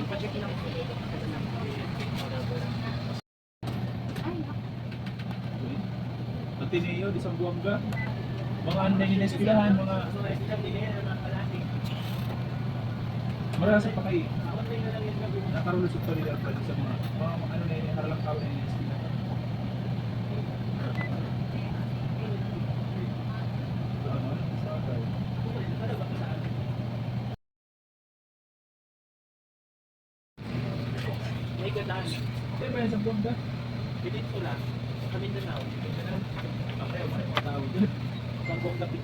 pa-check lang. Ateneo di Sambuanga. Mga ano na inespilahan, mga marasa pa kayo. Nakarulusot pa nila pa sa mga ano na yun, haralang tao na inespilahan. May gandaan. Kaya ba yan Sambuanga? Pilit ko lang. Kami na now. Okay, mga tao dyan. Sambong kapit.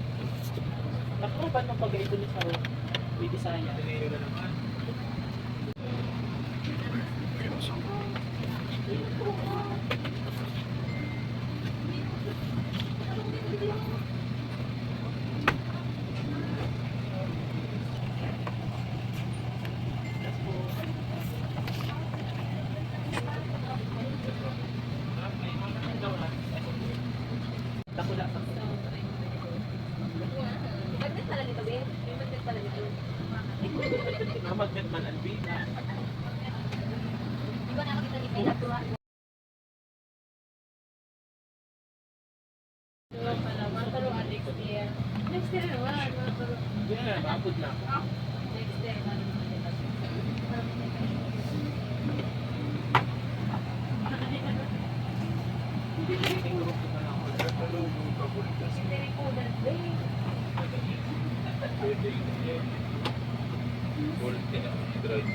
Naku, ba't nung pag-ito ni Saro? May Bisaya. Ateneo na naman. Takula pa. Magnet pala nito, Ben. May magnet pala nito. Magnet man Alvina. Di ba nakakita ni Ben? Next year naman. Hindi na, maabot na ako. Next year naman. Hindi na yung group ko na lang ako. Hindi rin po na, Ben. Gold, Android.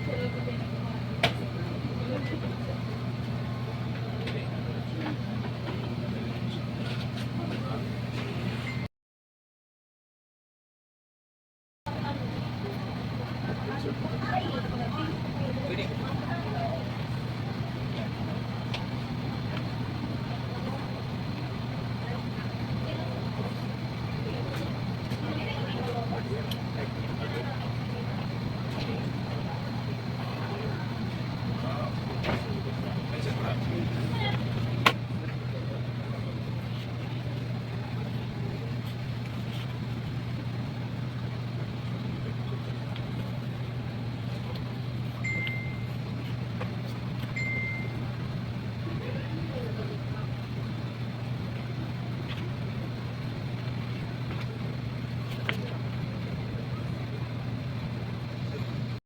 Pero